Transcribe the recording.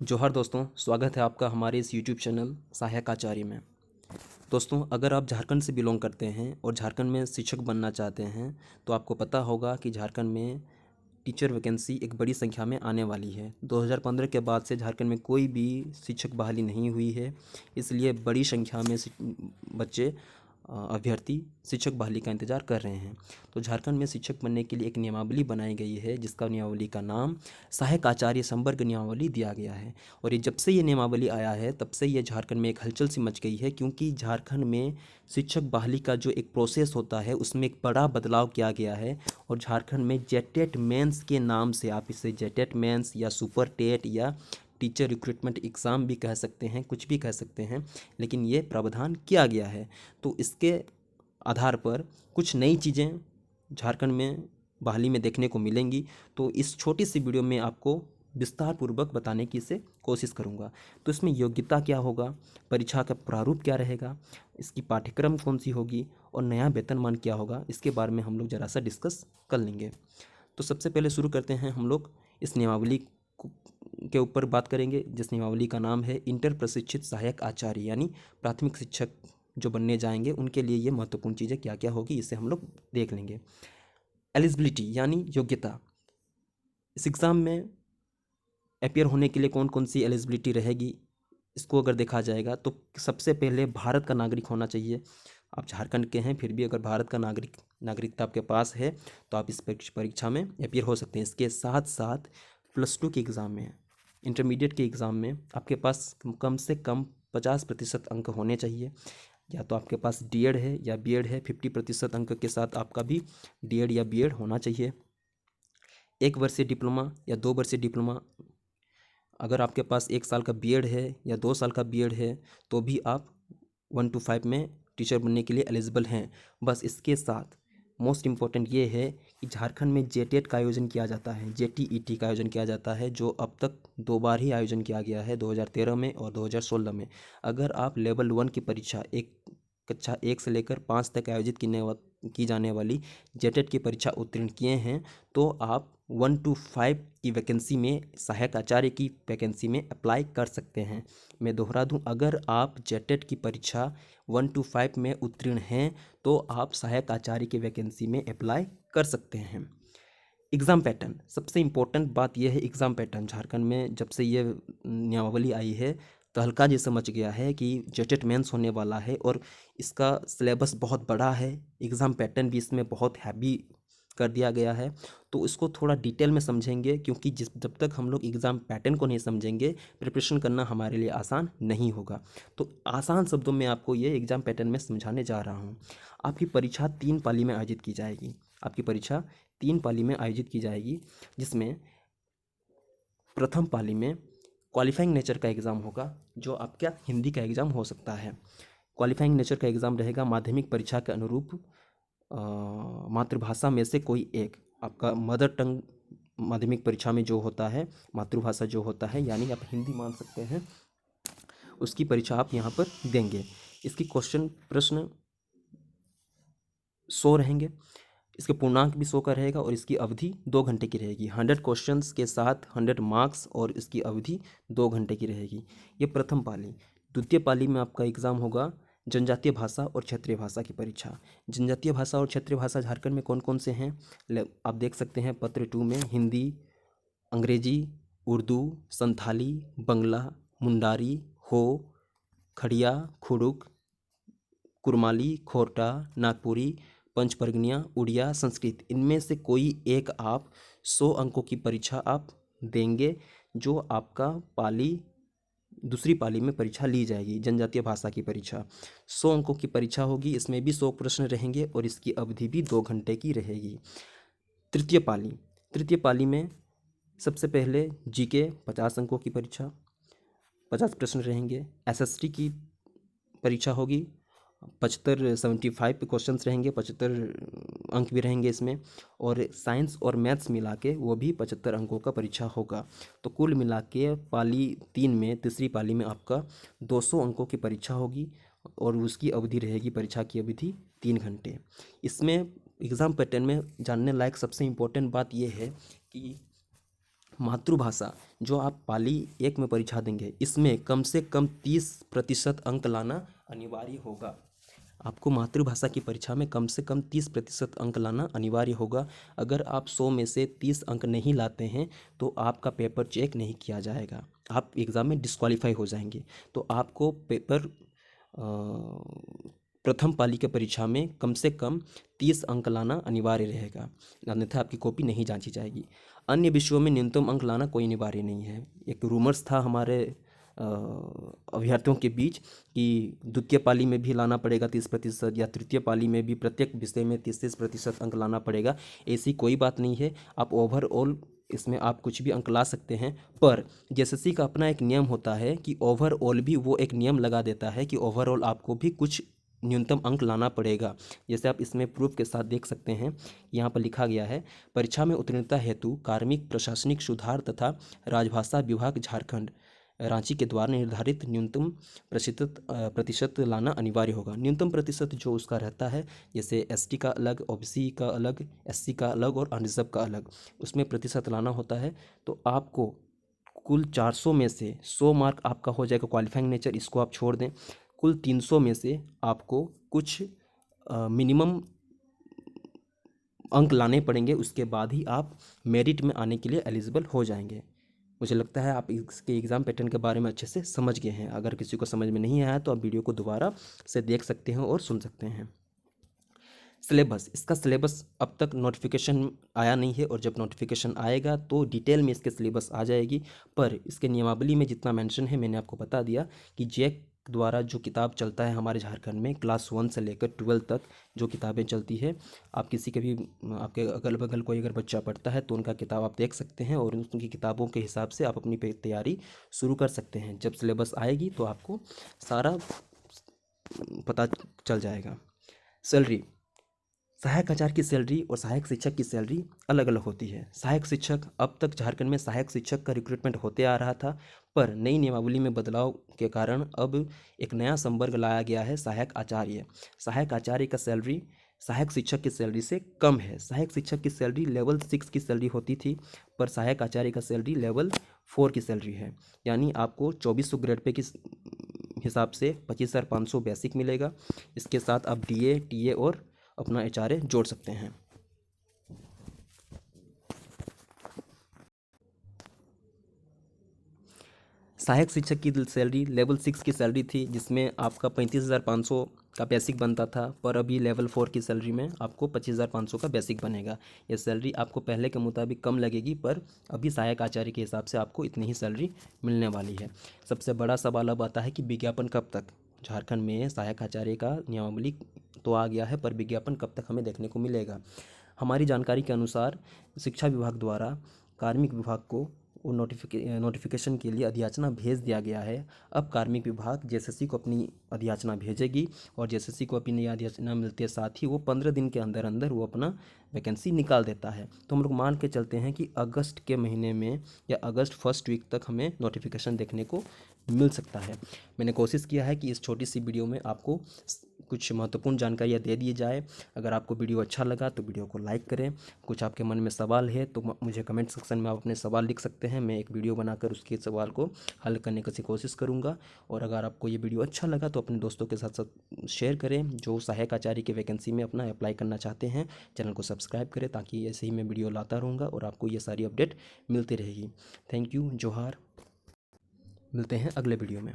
जोहार दोस्तों, स्वागत है आपका हमारे इस यूट्यूब चैनल सहायक आचार्य में। दोस्तों, अगर आप झारखंड से बिलोंग करते हैं और झारखंड में शिक्षक बनना चाहते हैं तो आपको पता होगा कि झारखंड में टीचर वैकेंसी एक बड़ी संख्या में आने वाली है। 2015 के बाद से झारखंड में कोई भी शिक्षक बहाली नहीं हुई है, इसलिए बड़ी संख्या में बच्चे अभ्यर्थी शिक्षक बहाली का इंतज़ार कर रहे हैं। तो झारखंड में शिक्षक बनने के लिए एक नियमावली बनाई गई है, जिसका नियमावली का नाम सहायक आचार्य संवर्ग नियमावली दिया गया है। और ये जब से ये नियमावली आया है तब से ये झारखंड में एक हलचल सी मच गई है, क्योंकि झारखंड में शिक्षक बहाली का जो एक प्रोसेस होता है उसमें एक बड़ा बदलाव किया गया है। और झारखंड में जेटेट मेंस के नाम से, आप इसे जेटेट मेंस या सुपर टेट या टीचर रिक्रूटमेंट एग्ज़ाम भी कह सकते हैं, कुछ भी कह सकते हैं, लेकिन ये प्रावधान किया गया है। तो इसके आधार पर कुछ नई चीज़ें झारखंड में बहाली में देखने को मिलेंगी। तो इस छोटी सी वीडियो में आपको विस्तार पूर्वक बताने की इसे कोशिश करूंगा। तो इसमें योग्यता क्या होगा, परीक्षा का प्रारूप क्या रहेगा, इसकी पाठ्यक्रम कौन सी होगी और नया वेतनमान क्या होगा, इसके बारे में हम लोग ज़रा सा डिस्कस कर लेंगे। तो सबसे पहले शुरू करते हैं हम लोग इस नियमावली के ऊपर बात करेंगे, जिस नियमावली का नाम है इंटर प्रशिक्षित सहायक आचार्य, यानी प्राथमिक शिक्षक जो बनने जाएंगे उनके लिए ये महत्वपूर्ण चीज़ें क्या क्या होगी, इसे हम लोग देख लेंगे। एलिजिबिलिटी यानी योग्यता, इस एग्ज़ाम में अपियर होने के लिए कौन कौन सी एलिजिबिलिटी रहेगी, इसको अगर देखा जाएगा तो सबसे पहले भारत का नागरिक होना चाहिए। आप झारखंड के हैं फिर भी अगर भारत का नागरिकता आपके पास है तो आप इस परीक्षा में अपियर हो सकते हैं। इसके साथ साथ +2 के एग्ज़ाम में, इंटरमीडिएट के एग्ज़ाम में आपके पास कम से कम 50% अंक होने चाहिए। या तो आपके पास डीएड है या बीएड है, 50% अंक के साथ आपका भी डीएड या बीएड होना चाहिए। 1 वर्षीय डिप्लोमा या 2 वर्षीय डिप्लोमा, अगर आपके पास 1 साल का बीएड है या 2 साल का बीएड है तो भी आप 1 to 5 में टीचर बनने के लिए एलिजिबल हैं। बस इसके साथ मोस्ट इम्पॉर्टेंट ये है कि झारखंड में जेटेट का आयोजन किया जाता है, जेटीईटी का आयोजन किया जाता है, जो अब तक 2 बार ही आयोजन किया गया है, 2013 में और 2016 में। अगर आप लेवल 1 की परीक्षा एक कक्षा 1 से लेकर 5 तक आयोजित की जाने वाली जेटेट की परीक्षा उत्तीर्ण किए हैं तो आप 1 to 5 की वैकेंसी में, सहायक आचार्य की वैकेंसी में अप्लाई कर सकते हैं। मैं दोहरा दूं, अगर आप जेटेट की परीक्षा 1 to 5 में उत्तीर्ण हैं तो आप सहायक आचार्य की वैकेंसी में अप्लाई कर सकते हैं। एग्ज़ाम पैटर्न, सबसे इम्पोर्टेंट बात यह है, एग्ज़ाम पैटर्न झारखंड में जब से ये नियमावली आई है तो हल्का जैसा मच गया है कि जेटेट मेंस होने वाला है और इसका सिलेबस बहुत बड़ा है, एग्ज़ाम पैटर्न भी इसमें बहुत हैवी कर दिया गया है। तो इसको थोड़ा डिटेल में समझेंगे, क्योंकि जब तक हम लोग एग्ज़ाम पैटर्न को नहीं समझेंगे प्रिपरेशन करना हमारे लिए आसान नहीं होगा। तो आसान शब्दों में आपको ये एग्ज़ाम पैटर्न में समझाने जा रहा हूँ। आपकी परीक्षा 3 पाली में आयोजित की जाएगी। आपकी परीक्षा 3 पाली में आयोजित की जाएगी, जिसमें प्रथम पाली में क्वालिफाइंग नेचर का एग्ज़ाम होगा, जो आपका हिंदी का एग्ज़ाम हो सकता है। क्वालिफाइंग नेचर का एग्ज़ाम रहेगा माध्यमिक परीक्षा के अनुरूप, मातृभाषा में से कोई एक, आपका मदर टंग माध्यमिक परीक्षा में जो होता है, मातृभाषा जो होता है, यानी आप हिंदी मान सकते हैं, उसकी परीक्षा आप यहाँ पर देंगे। इसकी क्वेश्चन प्रश्न 100 रहेंगे, इसके पूर्णांक भी 100 का रहेगा और इसकी अवधि 2 घंटे की रहेगी। 100 क्वेश्चंस के साथ 100 मार्क्स और इसकी अवधि 2 घंटे की रहेगी। ये प्रथम पाली। द्वितीय पाली में आपका एग्ज़ाम होगा जनजातीय भाषा और क्षेत्रीय भाषा की परीक्षा। जनजातीय भाषा और क्षेत्रीय भाषा झारखंड में कौन कौन से हैं, आप देख सकते हैं पत्र 2 में, हिंदी, अंग्रेजी, उर्दू, संथाली, बंगला, मुंडारी, हो, खड़िया, खुड़ुक, कुरमाली, खोरटा, नागपुरी, पंच परगनिया, उड़िया, संस्कृत, इनमें से कोई एक आप 100 अंकों की परीक्षा आप देंगे, जो आपका पाली, दूसरी पाली में परीक्षा ली जाएगी। जनजातीय भाषा की परीक्षा 100 अंकों की परीक्षा होगी, इसमें भी 100 प्रश्न रहेंगे और इसकी अवधि भी 2 घंटे की रहेगी। तृतीय पाली में सबसे पहले जीके 50 अंकों की परीक्षा, 50 प्रश्न रहेंगे। एसएसटी की परीक्षा होगी, 75 क्वेश्चन रहेंगे, 75 अंक भी रहेंगे इसमें, और साइंस और मैथ्स मिला के वो भी 75 अंकों का परीक्षा होगा। तो कुल मिला के पाली 3 में, तीसरी पाली में आपका 200 अंकों की परीक्षा होगी और उसकी अवधि रहेगी, परीक्षा की अवधि 3 घंटे। इसमें एग्ज़ाम पैटर्न में जानने लायक सबसे इम्पोर्टेंट बात यह है कि मातृभाषा जो आप पाली 1 में परीक्षा देंगे, इसमें कम से कम 30% अंक लाना अनिवार्य होगा। आपको मातृभाषा की परीक्षा में कम से कम 30% अंक लाना अनिवार्य होगा। अगर आप 100 में से 30 अंक नहीं लाते हैं तो आपका पेपर चेक नहीं किया जाएगा, आप एग्ज़ाम में डिस्क्वालीफाई हो जाएंगे। तो आपको पेपर प्रथम पाली के परीक्षा में कम से कम 30 अंक लाना अनिवार्य रहेगा, अन्यथा आपकी कॉपी नहीं जांची जाएगी। अन्य विषयों में न्यूनतम अंक लाना कोई अनिवार्य नहीं है। एक रूमर्स था हमारे अभ्यर्थियों के बीच कि द्वितीय पाली में भी लाना पड़ेगा 30% या तृतीय पाली में भी प्रत्येक विषय में 30-30% अंक लाना पड़ेगा। ऐसी कोई बात नहीं है, आप ओवरऑल इसमें आप कुछ भी अंक ला सकते हैं। पर जेएसएससी का अपना एक नियम होता है कि ओवरऑल भी वो एक नियम लगा देता है कि ओवरऑल आपको भी कुछ न्यूनतम अंक लाना पड़ेगा। जैसे आप इसमें प्रूफ के साथ देख सकते हैं, यहाँ पर लिखा गया है, परीक्षा में उत्तीर्णता हेतु कार्मिक प्रशासनिक सुधार तथा राजभाषा विभाग झारखंड रांची के द्वारा निर्धारित न्यूनतम प्रतिशत लाना अनिवार्य होगा। न्यूनतम प्रतिशत जो उसका रहता है, जैसे एसटी का अलग, ओबीसी का अलग, एससी का अलग और अनरिजर्व का अलग, उसमें प्रतिशत लाना होता है। तो आपको कुल 400 में से 100 मार्क आपका हो जाएगा क्वालिफाइंग नेचर, इसको आप छोड़ दें। कुल 300 में से आपको कुछ मिनिमम अंक लाने पड़ेंगे, उसके बाद ही आप मेरिट में आने के लिए एलिजिबल हो जाएंगे। मुझे लगता है आप इसके एग्ज़ाम पैटर्न के बारे में अच्छे से समझ गए हैं। अगर किसी को समझ में नहीं आया तो आप वीडियो को दोबारा से देख सकते हैं और सुन सकते हैं। सिलेबस, इसका सिलेबस अब तक नोटिफिकेशन आया नहीं है, और जब नोटिफिकेशन आएगा तो डिटेल में इसके सिलेबस आ जाएगी। पर इसके नियमावली में जितना मेंशन है मैंने आपको बता दिया कि जैक द्वारा जो किताब चलता है हमारे झारखंड में, क्लास 1 से लेकर 12 तक जो किताबें चलती है, आप किसी के भी आपके अगल बगल कोई अगर बच्चा पढ़ता है तो उनका किताब आप देख सकते हैं और उनकी किताबों के हिसाब से आप अपनी तैयारी शुरू कर सकते हैं। जब सिलेबस आएगी तो आपको सारा पता चल जाएगा। सैलरी, सहायक आचार्य की सैलरी और सहायक शिक्षक की सैलरी अलग अलग होती है। सहायक शिक्षक, अब तक झारखंड में सहायक शिक्षक का रिक्रूटमेंट होते आ रहा था, पर नई नियमावली में बदलाव के कारण अब एक नया संवर्ग लाया गया है, सहायक आचार्य। सहायक आचार्य का सैलरी सहायक शिक्षक की सैलरी से कम है। सहायक शिक्षक की सैलरी लेवल 6 की सैलरी होती थी, पर सहायक आचार्य का सैलरी लेवल 4 की सैलरी है। यानी आपको 2400 ग्रेड पे की हिसाब से 25,500 बेसिक मिलेगा। इसके साथ आप डीए, टीए और अपना एचआरए जोड़ सकते हैं। सहायक शिक्षक की सैलरी लेवल 6 की सैलरी थी, जिसमें आपका 35,500 का बेसिक बनता था, पर अभी लेवल 4 की सैलरी में आपको 25,500 का बेसिक बनेगा। यह सैलरी आपको पहले के मुताबिक कम लगेगी, पर अभी सहायक आचार्य के हिसाब से आपको इतनी ही सैलरी मिलने वाली है। सबसे बड़ा सवाल अब आता है कि विज्ञापन कब तक, झारखंड में सहायक आचार्य का नियमावली तो आ गया है, पर विज्ञापन कब तक हमें देखने को मिलेगा। हमारी जानकारी के अनुसार शिक्षा विभाग द्वारा कार्मिक विभाग को वो नोटिफिकेशन के लिए अधियाचना भेज दिया गया है। अब कार्मिक विभाग जेएसएससी को अपनी अधियाचना भेजेगी, और जेएसएससी को अपनी अधियाचना मिलते साथ ही वो 15 दिन के अंदर अंदर वो अपना वैकेंसी निकाल देता है। तो हम लोग मान के चलते हैं कि अगस्त के महीने में या अगस्त फर्स्ट वीक तक हमें नोटिफिकेशन देखने को मिल सकता है। मैंने कोशिश किया है कि इस छोटी सी वीडियो में आपको कुछ महत्वपूर्ण जानकारियाँ दे दी जाए। अगर आपको वीडियो अच्छा लगा तो वीडियो को लाइक करें। कुछ आपके मन में सवाल है तो मुझे कमेंट सेक्शन में आप अपने सवाल लिख सकते हैं, मैं एक वीडियो बनाकर उसके सवाल को हल करने की कोशिश करूँगा। और अगर आपको ये वीडियो अच्छा लगा तो अपने दोस्तों के साथ साथ शेयर करें जो सहायक आचार्य की वैकेंसी में अपना अप्लाई करना चाहते हैं। चैनल को सब्सक्राइब करें ताकि ऐसे ही मैं वीडियो लाता रहूँगा और आपको ये सारी अपडेट मिलती रहेगी। थैंक यू, जोहार, मिलते हैं अगले वीडियो में।